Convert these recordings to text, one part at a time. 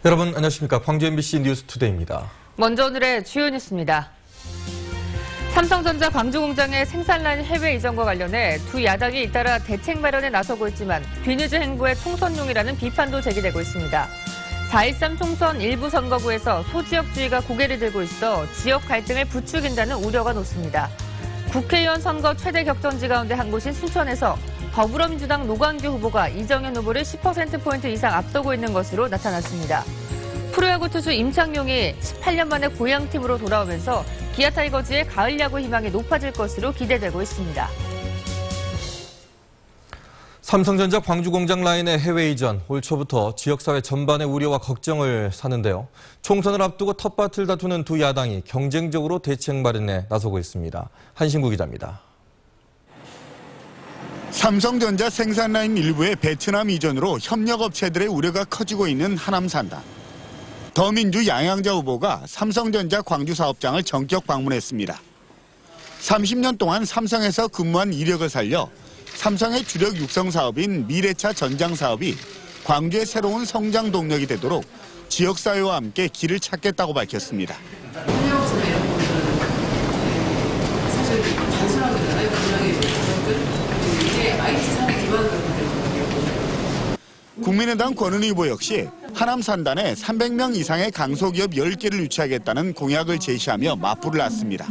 여러분 안녕하십니까. 광주 MBC 뉴스투데이입니다. 먼저 오늘의 주요 뉴스입니다. 삼성전자 광주공장의 생산라인 해외 이전과 관련해 두 야당이 잇따라 대책 마련에 나서고 있지만 비니즈 행보의 총선용이라는 비판도 제기되고 있습니다. 4.13 총선 일부 선거구에서 소지역주의가 고개를 들고 있어 지역 갈등을 부추긴다는 우려가 높습니다. 국회의원 선거 최대 격전지 가운데 한 곳인 순천에서 더불어민주당 노광규 후보가 이정현 후보를 10%포인트 이상 앞서고 있는 것으로 나타났습니다. 프로야구 투수 임창용이 18년 만에 고향팀으로 돌아오면서 기아 타이거즈의 가을 야구 희망이 높아질 것으로 기대되고 있습니다. 삼성전자 광주공장 라인의 해외 이전, 올 초부터 지역사회 전반의 우려와 걱정을 사는데요. 총선을 앞두고 텃밭을 다투는 두 야당이 경쟁적으로 대책 마련에 나서고 있습니다. 한신구 기자입니다. 삼성전자 생산라인 일부의 베트남 이전으로 협력업체들의 우려가 커지고 있는 하남산단. 더민주 양양자 후보가 삼성전자 광주 사업장을 전격 방문했습니다. 30년 동안 삼성에서 근무한 이력을 살려 삼성의 주력 육성 사업인 미래차 전장 사업이 광주의 새로운 성장 동력이 되도록 지역사회와 함께 길을 찾겠다고 밝혔습니다. 사실 단순하거든요. 이제 IT 산에 기반을 국민의당 권은희 후보 역시 하남 산단에 300명 이상의 강소기업 10개를 유치하겠다는 공약을 제시하며 맞불을 놨습니다.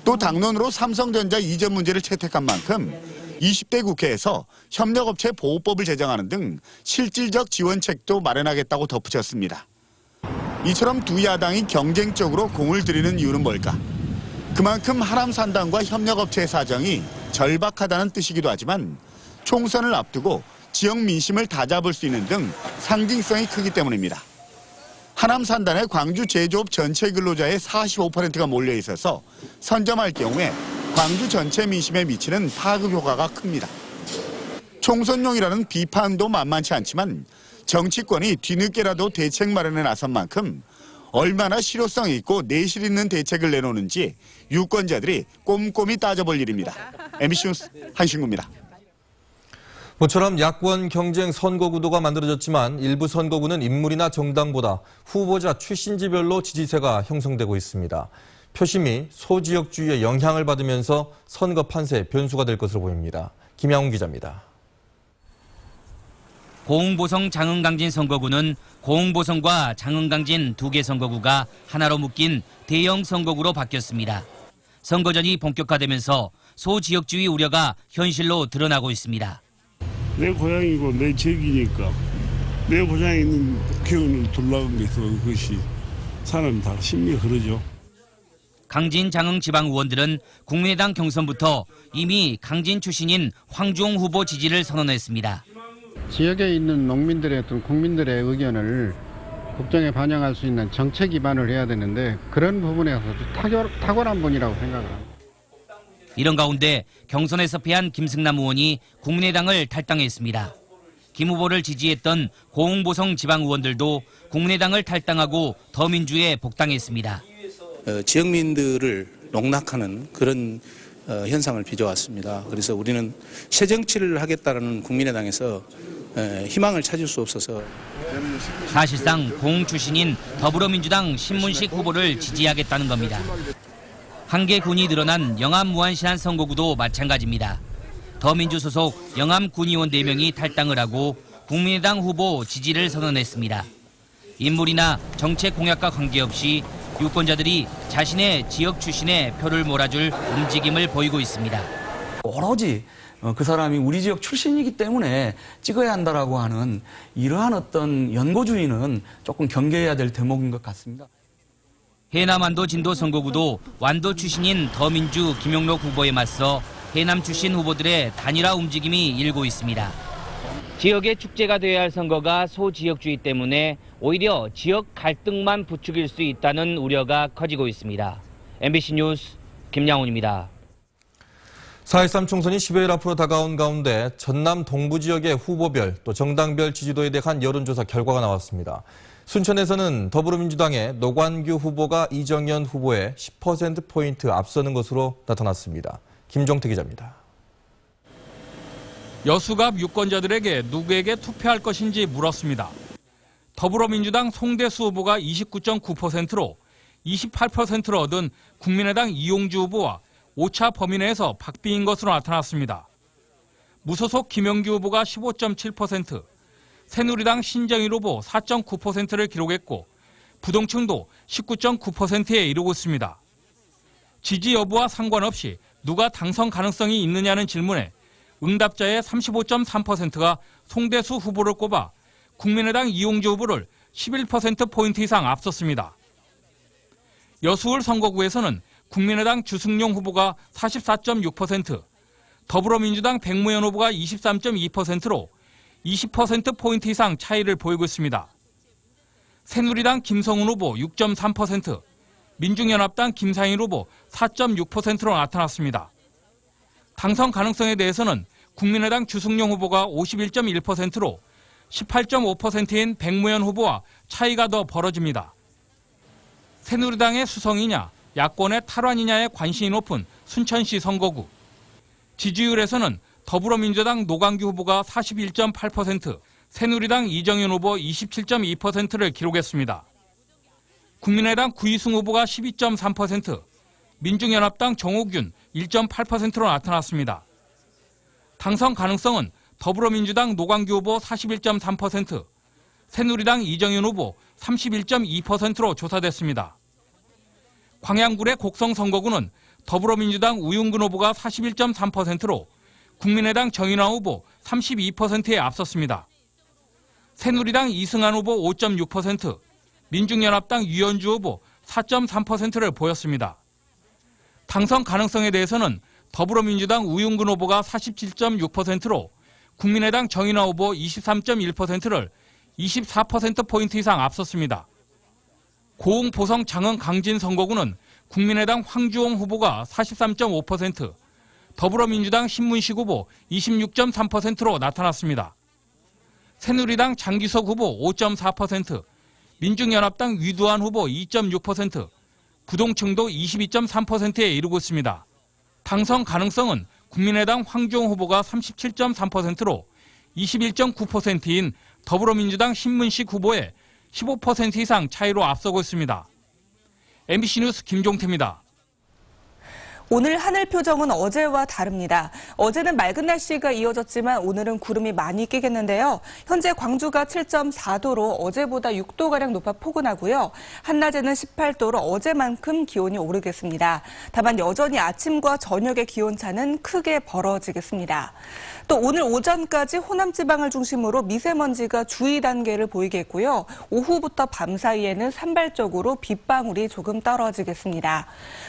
또 당론으로 삼성전자 이전 문제를 채택한 만큼 20대 국회에서 협력업체 보호법을 제정하는 등 실질적 지원책도 마련하겠다고 덧붙였습니다. 이처럼 두 야당이 경쟁적으로 공을 들이는 이유는 뭘까? 그만큼 하남 산단과 협력업체의 사정이 절박하다는 뜻이기도 하지만 총선을 앞두고 지역 민심을 다잡을 수 있는 등 상징성이 크기 때문입니다. 하남 산단에 광주 제조업 전체 근로자의 45%가 몰려 있어서 선점할 경우에 광주 전체 민심에 미치는 파급 효과가 큽니다. 총선용이라는 비판도 만만치 않지만 정치권이 뒤늦게라도 대책 마련에 나선 만큼 얼마나 실효성 있고 내실 있는 대책을 내놓는지 유권자들이 꼼꼼히 따져볼 일입니다. MBC 뉴스 한신구입니다. 모처럼 야권 경쟁 선거구도가 만들어졌지만 일부 선거구는 인물이나 정당보다 후보자 출신지별로 지지세가 형성되고 있습니다. 표심이 소지역주의의 영향을 받으면서 선거 판세에 변수가 될 것으로 보입니다. 김양훈 기자입니다. 고흥보성 장흥강진 선거구는 고흥보성과 장흥강진 두 개 선거구가 하나로 묶인 대형 선거구로 바뀌었습니다. 선거전이 본격화되면서 소지역주의 우려가 현실로 드러나고 있습니다. 내 고향이고 내 지역이니까 내 고향에 있는 기운을 둘러간 게 있어. 그것이 사람이 다 심리가 그러죠. 강진 장흥 지방 의원들은 국민의당 경선부터 이미 강진 출신인 황주홍 후보 지지를 선언했습니다. 지역에 있는 농민들의 어떤 국민들의 의견을 국정에 반영할 수 있는 정책 기반을 해야 되는데 그런 부분에서 탁월한 분이라고 생각을 합니다. 이런 가운데 경선에서 패한 김승남 의원이 국민의당을 탈당했습니다. 김 후보를 지지했던 고흥보성 지방 의원들도 국민의당을 탈당하고 더민주에 복당했습니다. 지역민들을 농락하는 그런 현상을 빚어왔습니다. 그래서 우리는 새 정치를 하겠다는 국민의당에서 희망을 찾을 수 없어서 사실상 고흥 출신인 더불어민주당 신문식 후보를 지지하겠다는 겁니다. 한계 군이 늘어난 영암 무안시안 선거구도 마찬가지입니다. 더민주 소속 영암 군의원 4명이 탈당을 하고 국민의당 후보 지지를 선언했습니다. 인물이나 정책 공약과 관계없이 유권자들이 자신의 지역 출신의 표를 몰아줄 움직임을 보이고 있습니다. 오로지 그 사람이 우리 지역 출신이기 때문에 찍어야 한다라고 하는 이러한 어떤 연고주의는 조금 경계해야 될 대목인 것 같습니다. 해남 완도 진도 선거구도 완도 출신인 더민주 김용록 후보에 맞서 해남 출신 후보들의 단일화 움직임이 일고 있습니다. 지역의 축제가 되어야 할 선거가 소지역주의 때문에 오히려 지역 갈등만 부추길 수 있다는 우려가 커지고 있습니다. MBC 뉴스 김양훈입니다. 4.13 총선이 10여일 앞으로 다가온 가운데 전남 동부 지역의 후보별 또 정당별 지지도에 대한 여론조사 결과가 나왔습니다. 순천에서는 더불어민주당의 노광규 후보가 이정현 후보에 10%포인트 앞서는 것으로 나타났습니다. 김종태 기자입니다. 여수갑 유권자들에게 누구에게 투표할 것인지 물었습니다. 더불어민주당 송대수 후보가 29.9%로 28%를 얻은 국민의당 이용주 후보와 오차 범위 내에서 박빙인 것으로 나타났습니다. 무소속 김영규 후보가 15.7%, 새누리당 신정일 후보 4.9%를 기록했고 부동층도 19.9%에 이르고 있습니다. 지지 여부와 상관없이 누가 당선 가능성이 있느냐는 질문에 응답자의 35.3%가 송대수 후보를 꼽아 국민의당 이용주 후보를 11%포인트 이상 앞섰습니다. 여수울 선거구에서는 국민의당 주승용 후보가 44.6%, 더불어민주당 백무현 후보가 23.2%로 20%포인트 이상 차이를 보이고 있습니다. 새누리당 김성훈 후보 6.3%, 민중연합당 김상일 후보 4.6%로 나타났습니다. 당선 가능성에 대해서는 국민의당 주승용 후보가 51.1%로 18.5%인 백무현 후보와 차이가 더 벌어집니다. 새누리당의 수성이냐, 야권의 탈환이냐에 관심이 높은 순천시 선거구. 지지율에서는 더불어민주당 노광규 후보가 41.8%, 새누리당 이정현 후보 27.2%를 기록했습니다. 국민의당 구이승 후보가 12.3%, 민중연합당 정호균 1.8%로 나타났습니다. 당선 가능성은 더불어민주당 노광규 후보 41.3%, 새누리당 이정현 후보 31.2%로 조사됐습니다. 광양굴의 곡성 선거구는 더불어민주당 우윤근 후보가 41.3%로 국민의당 정인화 후보 32%에 앞섰습니다. 새누리당 이승한 후보 5.6%, 민중연합당 유현주 후보 4.3%를 보였습니다. 당선 가능성에 대해서는 더불어민주당 우윤근 후보가 47.6%로 국민의당 정인화 후보 23.1%를 24%포인트 이상 앞섰습니다. 고흥 보성 장흥 강진 선거구는 국민의당 황주홍 후보가 43.5%, 더불어민주당 신문식 후보 26.3%로 나타났습니다. 새누리당 장기석 후보 5.4%, 민중연합당 위두한 후보 2.6%, 부동층도 22.3%에 이르고 있습니다. 당선 가능성은 국민의당 황주홍 후보가 37.3%로 21.9%인 더불어민주당 신문식 후보의 15% 이상 차이로 앞서고 있습니다. MBC 뉴스 김종태입니다. 오늘 하늘 표정은 어제와 다릅니다. 어제는 맑은 날씨가 이어졌지만 오늘은 구름이 많이 끼겠는데요. 현재 광주가 7.4도로 어제보다 6도가량 높아 포근하고요. 한낮에는 18도로 어제만큼 기온이 오르겠습니다. 다만 여전히 아침과 저녁의 기온차는 크게 벌어지겠습니다. 또 오늘 오전까지 호남 지방을 중심으로 미세먼지가 주의 단계를 보이겠고요. 오후부터 밤 사이에는 산발적으로 빗방울이 조금 떨어지겠습니다.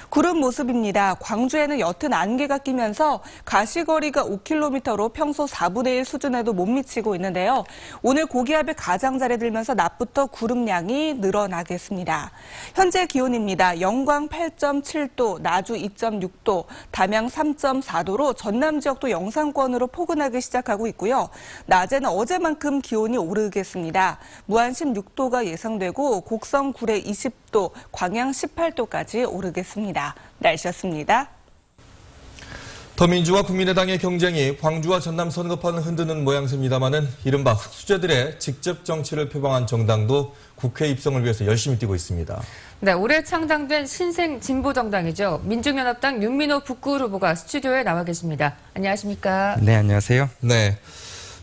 구름 모습입니다. 광주에는 옅은 안개가 끼면서 가시거리가 5km로 평소 4분의 1 수준에도 못 미치고 있는데요. 오늘 고기압이 가장자리 들면서 낮부터 구름량이 늘어나겠습니다. 현재 기온입니다. 영광 8.7도, 나주 2.6도, 담양 3.4도로 전남 지역도 영상권으로 포근하게 시작하고 있고요. 낮에는 어제만큼 기온이 오르겠습니다. 무안 16도가 예상되고 곡성 구례 20도, 광양 18도까지 오르겠습니다. 날씨였습니다. 더민주와 국민의당의 경쟁이 광주와 전남 선거판을 흔드는 모양새입니다마는 이른바 흑수저들의 직접 정치를 표방한 정당도 국회 입성을 위해서 열심히 뛰고 있습니다. 네, 올해 창당된 신생 진보정당이죠. 민중연합당 윤민호 북구을 후보가 스튜디오에 나와 계십니다. 안녕하십니까? 네, 안녕하세요. 네.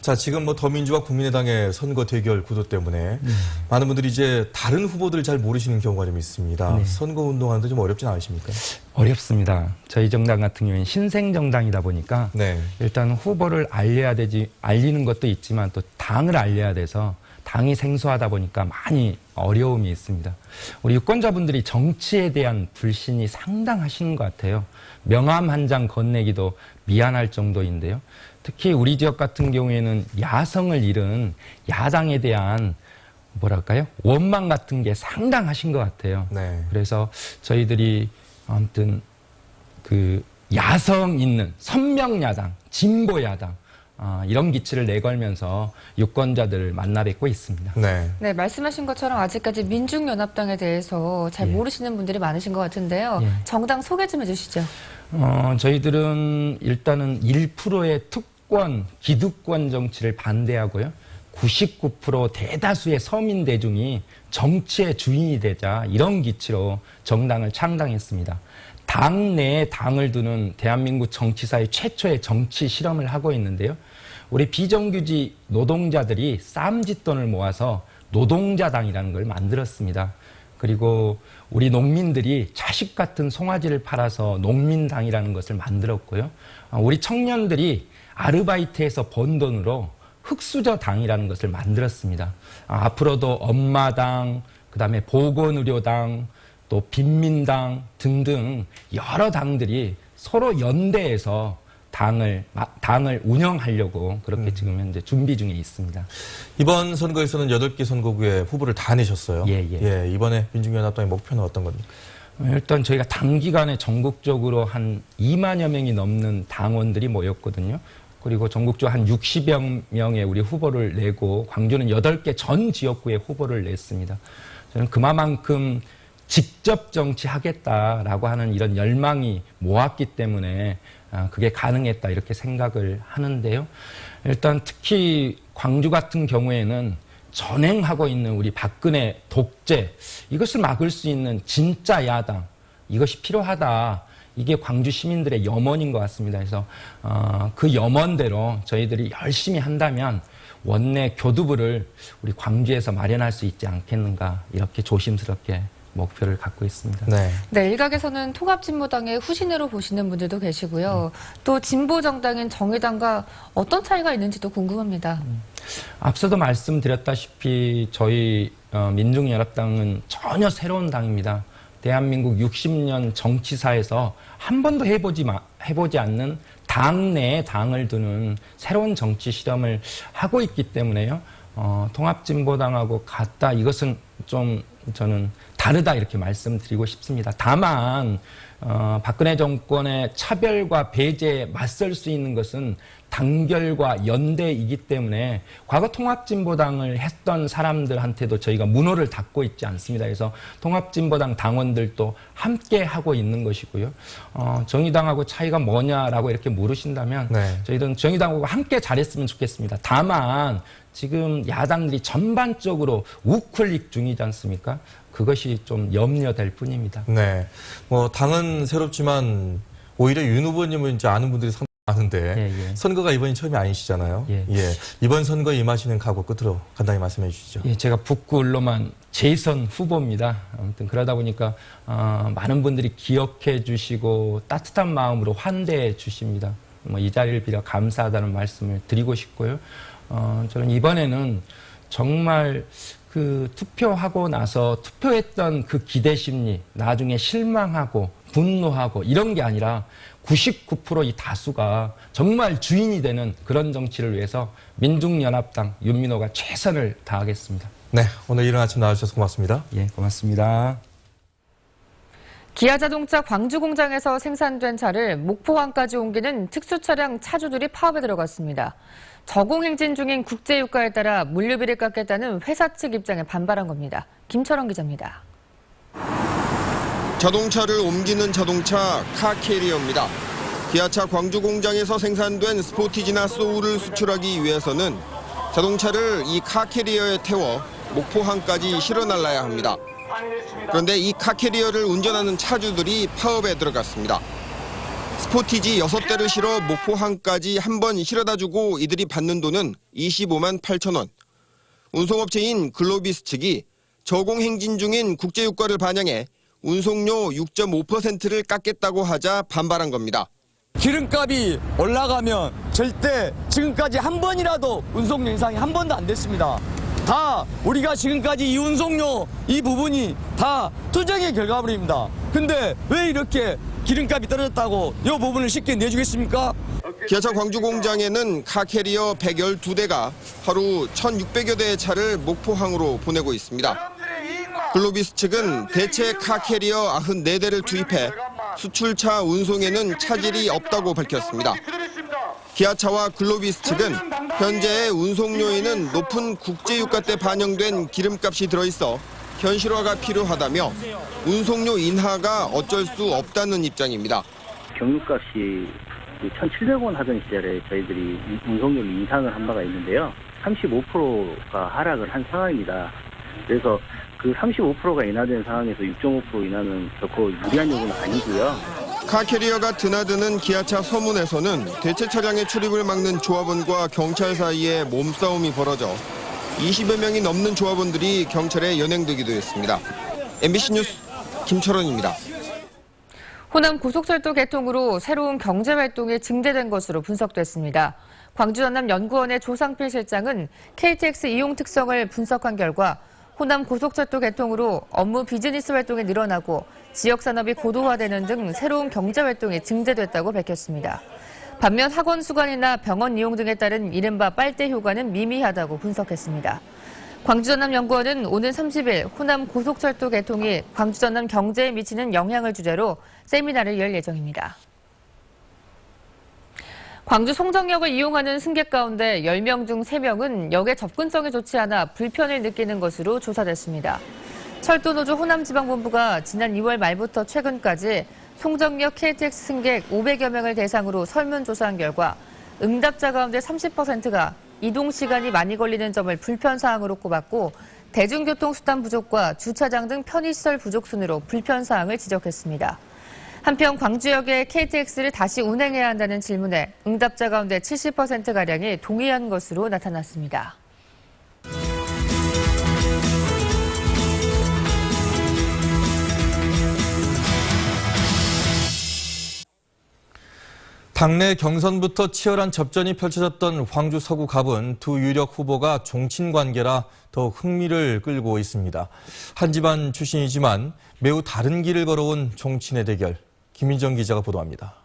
자, 지금 더민주와 국민의당의 선거 대결 구도 때문에 많은 분들이 이제 다른 후보들을 잘 모르시는 경우가 좀 있습니다. 네. 선거 운동하는데 좀 어렵진 않으십니까? 어렵습니다. 저희 정당 같은 경우에는 신생 정당이다 보니까 네. 일단 후보를 알리는 것도 있지만 또 당을 알려야 돼서 당이 생소하다 보니까 많이 어려움이 있습니다. 우리 유권자분들이 정치에 대한 불신이 상당하신 것 같아요. 명함 한 장 건네기도 미안할 정도인데요. 특히 우리 지역 같은 경우에는 야성을 잃은 야당에 대한 뭐랄까요? 원망 같은 게 상당하신 것 같아요. 네. 그래서 저희들이 아무튼 그 야성 있는 선명야당, 진보야당 이런 기치를 내걸면서 유권자들을 만나 뵙고 있습니다. 네. 네, 말씀하신 것처럼 아직까지 민중연합당에 대해서 잘 모르시는 분들이 많으신 것 같은데요. 정당 소개 좀 해주시죠. 저희들은 일단은 1%의 특권, 기득권 정치를 반대하고요. 99% 대다수의 서민 대중이 정치의 주인이 되자 이런 기치로 정당을 창당했습니다. 당 내에 당을 두는 대한민국 정치사의 최초의 정치 실험을 하고 있는데요. 우리 비정규직 노동자들이 쌈짓돈을 모아서 노동자당이라는 걸 만들었습니다. 그리고 우리 농민들이 자식 같은 송아지를 팔아서 농민당이라는 것을 만들었고요. 우리 청년들이 아르바이트해서 번 돈으로 흑수저당이라는 것을 만들었습니다. 앞으로도 엄마당, 그다음에 보건의료당, 또 빈민당 등등 여러 당들이 서로 연대해서 당을 운영하려고 그렇게 지금 현재 준비 중에 있습니다. 이번 선거에서는 8개 선거구에 후보를 다 내셨어요. 예, 이번에 민중연합당의 목표는 어떤 겁니까? 일단 저희가 단기간에 전국적으로 한 2만여 명이 넘는 당원들이 모였거든요. 그리고 전국적으로 한 60여 명의 우리 후보를 내고 광주는 8개 전 지역구에 후보를 냈습니다. 저는 그만큼 직접 정치하겠다라고 하는 이런 열망이 모았기 때문에 그게 가능했다 이렇게 생각을 하는데요. 일단 특히 광주 같은 경우에는 전행하고 있는 우리 박근혜 독재 이것을 막을 수 있는 진짜 야당 이것이 필요하다. 이게 광주 시민들의 염원인 것 같습니다. 그래서 그 염원대로 저희들이 열심히 한다면 원내 교두부를 우리 광주에서 마련할 수 있지 않겠는가 이렇게 조심스럽게 목표를 갖고 있습니다. 네, 일각에서는 통합진보당의 후신으로 보시는 분들도 계시고요. 또 진보정당인 정의당과 어떤 차이가 있는지도 궁금합니다. 앞서도 말씀드렸다시피 저희 민중연합당은 전혀 새로운 당입니다. 대한민국 60년 정치사에서 한 번도 해보지 않는 당 내에 당을 두는 새로운 정치 실험을 하고 있기 때문에요. 통합진보당하고 같다 이것은 좀 저는 다르다 이렇게 말씀드리고 싶습니다. 다만 박근혜 정권의 차별과 배제에 맞설 수 있는 것은 단결과 연대이기 때문에 과거 통합진보당을 했던 사람들한테도 저희가 문호를 닫고 있지 않습니다. 그래서 통합진보당 당원들도 함께 하고 있는 것이고요. 정의당하고 차이가 뭐냐라고 이렇게 물으신다면 저희들은 정의당하고 함께 잘했으면 좋겠습니다. 다만 지금 야당들이 전반적으로 우클릭 중이지 않습니까? 그것이 좀 염려될 뿐입니다. 네. 뭐 당은 새롭지만 오히려 윤 후보님은 이제 아는 분들이 상당히 많은데 선거가 이번이 처음이 아니시잖아요. 이번 선거에 임하시는 각오 끝으로 간단히 말씀해 주시죠. 제가 북구 언론만 제2선 후보입니다. 아무튼 그러다 보니까 많은 분들이 기억해 주시고 따뜻한 마음으로 환대해 주십니다. 이 자리를 빌어 감사하다는 말씀을 드리고 싶고요. 저는 이번에는 정말 그 투표하고 나서 투표했던 그 기대 심리, 나중에 실망하고 분노하고 이런 게 아니라 99% 이 다수가 정말 주인이 되는 그런 정치를 위해서 민중연합당 윤민호가 최선을 다하겠습니다. 네, 오늘 이른 아침 나와주셔서 고맙습니다. 예, 고맙습니다. 기아자동차 광주 공장에서 생산된 차를 목포항까지 옮기는 특수차량 차주들이 파업에 들어갔습니다. 저공행진 중인 국제유가에 따라 물류비를 깎겠다는 회사 측 입장에 반발한 겁니다. 김철원 기자입니다. 자동차를 옮기는 자동차 카캐리어입니다. 기아차 광주 공장에서 생산된 스포티지나 소울을 수출하기 위해서는 자동차를 이 카캐리어에 태워 목포항까지 실어 날라야 합니다. 그런데 이 카캐리어를 운전하는 차주들이 파업에 들어갔습니다. 스포티지 6대를 실어 목포항까지 한 번 실어다 주고 이들이 받는 돈은 25만 8천 원. 운송업체인 글로비스 측이 저공행진 중인 국제유가를 반영해 운송료 6.5%를 깎겠다고 하자 반발한 겁니다. 기름값이 올라가면 절대 지금까지 한 번이라도 운송료 인상이 한 번도 안 됐습니다. 다 우리가 지금까지 이 운송료 이 부분이 다 투쟁의 결과물입니다. 근데 왜 이렇게 기름값이 떨어졌다고 이 부분을 쉽게 내주겠습니까? 기아차 광주 공장에는 카캐리어 112대가 하루 1,600여 대의 차를 목포항으로 보내고 있습니다. 글로비스 측은 대체 카캐리어 94대를 투입해 수출차 운송에는 차질이 없다고 밝혔습니다. 기아차와 글로비스 측은 현재의 운송료에는 높은 국제유가 때 반영된 기름값이 들어있어 현실화가 필요하다며 운송료 인하가 어쩔 수 없다는 입장입니다. 경유값이 1,700원 하던 시절에 저희들이 운송료를 인상을 한 바가 있는데요. 35%가 하락을 한 상황입니다. 그래서 그 35%가 인하된 상황에서 6.5% 인하는 결코 무리한 요구는 아니고요. 카캐리어가 드나드는 기아차 서문에서는 대체 차량의 출입을 막는 조합원과 경찰 사이에 몸싸움이 벌어져 20여 명이 넘는 조합원들이 경찰에 연행되기도 했습니다. MBC 뉴스 김철원입니다. 호남 고속철도 개통으로 새로운 경제활동이 증대된 것으로 분석됐습니다. 광주전남연구원의 조상필 실장은 KTX 이용 특성을 분석한 결과 호남 고속철도 개통으로 업무 비즈니스 활동이 늘어나고 지역산업이 고도화되는 등 새로운 경제활동이 증대됐다고 밝혔습니다. 반면 학원 수강이나 병원 이용 등에 따른 이른바 빨대 효과는 미미하다고 분석했습니다. 광주전남연구원은 오는 30일 호남 고속철도 개통이 광주전남 경제에 미치는 영향을 주제로 세미나를 열 예정입니다. 광주 송정역을 이용하는 승객 가운데 10명 중 3명은 역에 접근성이 좋지 않아 불편을 느끼는 것으로 조사됐습니다. 철도노조 호남지방본부가 지난 2월 말부터 최근까지 송정역 KTX 승객 500여 명을 대상으로 설문조사한 결과 응답자 가운데 30%가 이동 시간이 많이 걸리는 점을 불편사항으로 꼽았고 대중교통수단 부족과 주차장 등 편의시설 부족 순으로 불편사항을 지적했습니다. 한편 광주역에 KTX를 다시 운행해야 한다는 질문에 응답자 가운데 70%가량이 동의한 것으로 나타났습니다. 당내 경선부터 치열한 접전이 펼쳐졌던 광주 서구 갑은 두 유력 후보가 종친 관계라 더욱 흥미를 끌고 있습니다. 한 집안 출신이지만 매우 다른 길을 걸어온 종친의 대결. 김민정 기자가 보도합니다.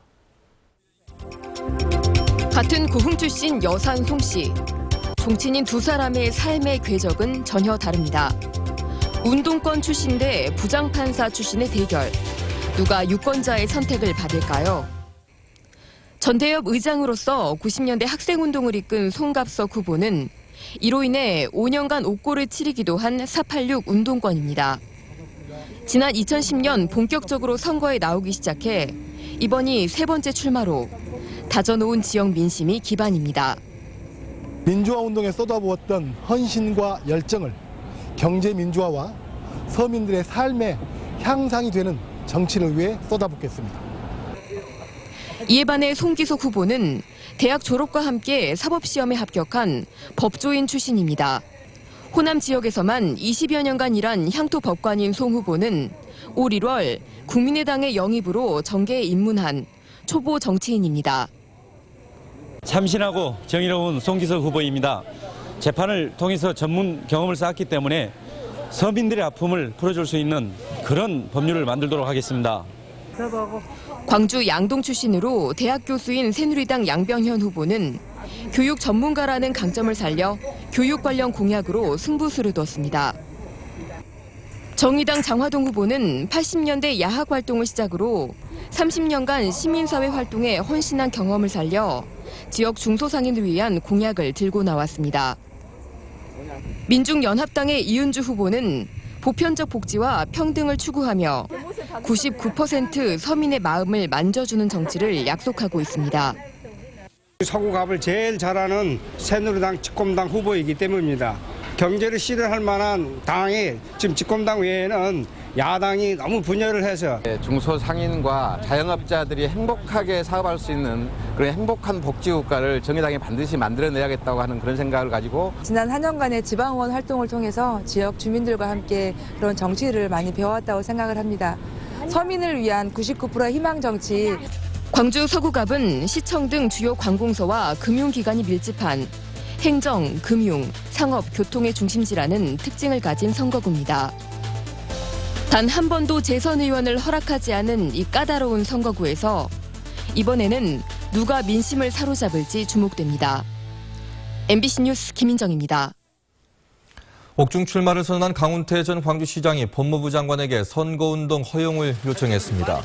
같은 고흥 출신 여산 송 씨. 종친인 두 사람의 삶의 궤적은 전혀 다릅니다. 운동권 출신 대 부장판사 출신의 대결. 누가 유권자의 선택을 받을까요? 전대협 의장으로서 90년대 학생운동을 이끈 송갑석 후보는 이로 인해 5년간 옥고를 치르기도 한 486 운동권입니다. 지난 2010년 본격적으로 선거에 나오기 시작해 이번이 세 번째 출마로 다져놓은 지역 민심이 기반입니다. 민주화 운동에 쏟아부었던 헌신과 열정을 경제 민주화와 서민들의 삶의 향상이 되는 정치를 위해 쏟아붓겠습니다. 이에 반해 송기석 후보는 대학 졸업과 함께 사법시험에 합격한 법조인 출신입니다. 호남 지역에서만 20여 년간 일한 향토법관인 송 후보는 올 1월 국민의당의 영입으로 정계에 입문한 초보 정치인입니다. 참신하고 정의로운 송기석 후보입니다. 재판을 통해서 전문 경험을 쌓았기 때문에 서민들의 아픔을 풀어줄 수 있는 그런 법률을 만들도록 하겠습니다. 광주 양동 출신으로 대학 교수인 새누리당 양병현 후보는 교육 전문가라는 강점을 살려 교육 관련 공약으로 승부수를 뒀습니다. 정의당 장화동 후보는 80년대 야학 활동을 시작으로 30년간 시민사회 활동에 헌신한 경험을 살려 지역 중소상인을 위한 공약을 들고 나왔습니다. 민중연합당의 이은주 후보는 보편적 복지와 평등을 추구하며 99% 서민의 마음을 만져주는 정치를 약속하고 있습니다. 서구갑을 제일 잘하는 새누리당 집권당 후보이기 때문입니다. 경제를 실현할 만한 당이 지금 집권당 외에는 야당이 너무 분열을 해서 중소상인과 자영업자들이 행복하게 사업할 수 있는 그런 행복한 복지국가를 정의당이 반드시 만들어내야겠다고 하는 그런 생각을 가지고 지난 4년간의 지방의원 활동을 통해서 지역 주민들과 함께 그런 정치를 많이 배워왔다고 생각을 합니다. 서민을 위한 99%의 희망 정치. 광주 서구갑은 시청 등 주요 관공서와 금융기관이 밀집한 행정, 금융, 상업, 교통의 중심지라는 특징을 가진 선거구입니다. 단 한 번도 재선 의원을 허락하지 않은 이 까다로운 선거구에서 이번에는 누가 민심을 사로잡을지 주목됩니다. MBC 뉴스 김민정입니다. 옥중 출마를 선언한 강훈태 전 광주시장이 법무부 장관에게 선거운동 허용을 요청했습니다.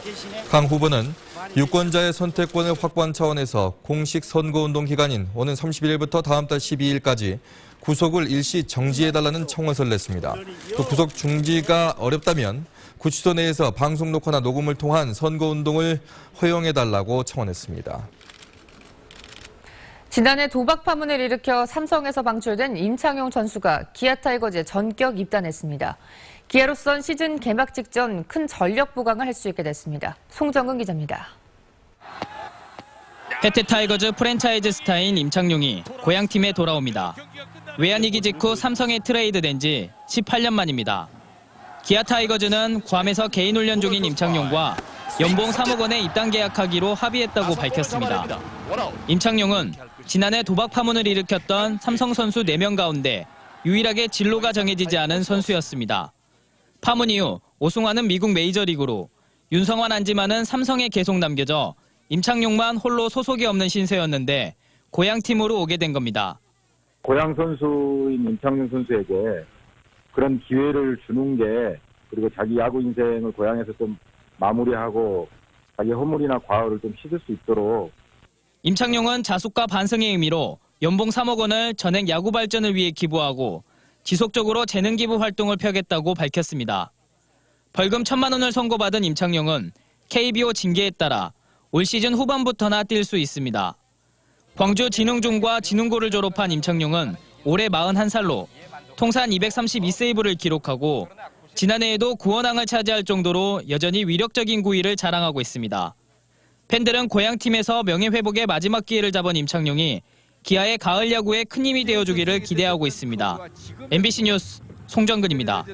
강 후보는 유권자의 선택권을 확보한 차원에서 공식 선거운동 기간인 오는 31일부터 다음 달 12일까지 구속을 일시 정지해달라는 청원서를 냈습니다. 또 구속 중지가 어렵다면 구치소 내에서 방송 녹화나 녹음을 통한 선거운동을 허용해달라고 청원했습니다. 지난해 도박 파문을 일으켜 삼성에서 방출된 임창용 선수가 기아 타이거즈에 전격 입단했습니다. 기아로선 시즌 개막 직전 큰 전력 보강을 할 수 있게 됐습니다. 송정근 기자입니다. 해태 타이거즈 프랜차이즈 스타인 임창용이 고향팀에 돌아옵니다. 외환위기 직후 삼성에 트레이드된 지 18년 만입니다. 기아 타이거즈는 괌에서 개인 훈련 중인 임창용과 연봉 3억 원에 입단 계약하기로 합의했다고 밝혔습니다. 임창용은 지난해 도박 파문을 일으켰던 삼성 선수 4명 가운데 유일하게 진로가 정해지지 않은 선수였습니다. 파문 이후 오승환은 미국 메이저리그로, 윤성환 안지만은 삼성에 계속 남겨져 임창용만 홀로 소속이 없는 신세였는데 고향팀으로 오게 된 겁니다. 고향 선수인 임창용 선수에게 그런 기회를 주는 게, 그리고 자기 야구 인생을 고향에서 좀 마무리하고 자기 허물이나 과오를 좀 씻을 수 있도록. 임창용은 자숙과 반성의 의미로 연봉 3억 원을 전액 야구 발전을 위해 기부하고 지속적으로 재능 기부 활동을 펴겠다고 밝혔습니다. 벌금 1,000만 원을 선고받은 임창용은 KBO 징계에 따라 올 시즌 후반부터나 뛸 수 있습니다. 광주 진흥중과 진흥고를 졸업한 임창용은 올해 41살로 통산 232세이브를 기록하고 지난해에도 구원왕을 차지할 정도로 여전히 위력적인 구위를 자랑하고 있습니다. 팬들은 고향팀에서 명예회복의 마지막 기회를 잡은 임창용이 기아의 가을 야구에 큰 힘이 되어주기를 기대하고 있습니다. MBC 뉴스 송정근입니다.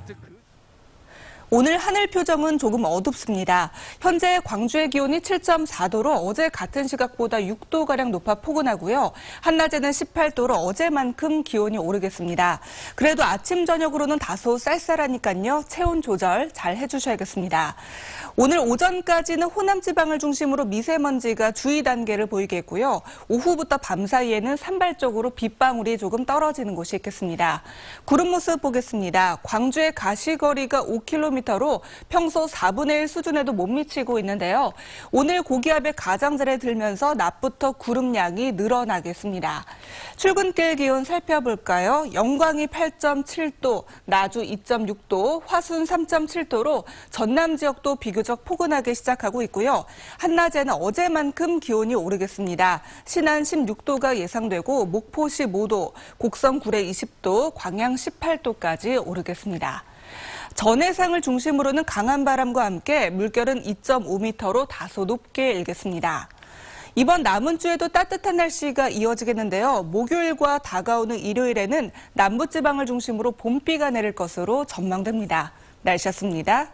오늘 하늘 표정은 조금 어둡습니다. 현재 광주의 기온이 7.4도로 어제 같은 시각보다 6도가량 높아 포근하고요. 한낮에는 18도로 어제만큼 기온이 오르겠습니다. 그래도 아침 저녁으로는 다소 쌀쌀하니까요. 체온 조절 잘 해주셔야겠습니다. 오늘 오전까지는 호남 지방을 중심으로 미세먼지가 주의 단계를 보이겠고요. 오후부터 밤 사이에는 산발적으로 빗방울이 조금 떨어지는 곳이 있겠습니다. 구름 모습 보겠습니다. 광주의 가시거리가 5km로 평소 4분의 1 수준에도 못 미치고 있는데요. 오늘 고기압의 가장자리에 들면서 낮부터 구름량이 늘어나겠습니다. 출근길 기온 살펴볼까요? 영광이 8.7도, 나주 2.6도, 화순 3.7도로 전남 지역도 비교적 포근하게 시작하고 있고요. 한낮에는 어제만큼 기온이 오르겠습니다. 신안 16도가 예상되고 목포 15도, 곡성 구례 20도, 광양 18도까지 오르겠습니다. 전해상을 중심으로는 강한 바람과 함께 물결은 2.5m로 다소 높게 일겠습니다. 이번 남은 주에도 따뜻한 날씨가 이어지겠는데요. 목요일과 다가오는 일요일에는 남부지방을 중심으로 봄비가 내릴 것으로 전망됩니다. 날씨였습니다.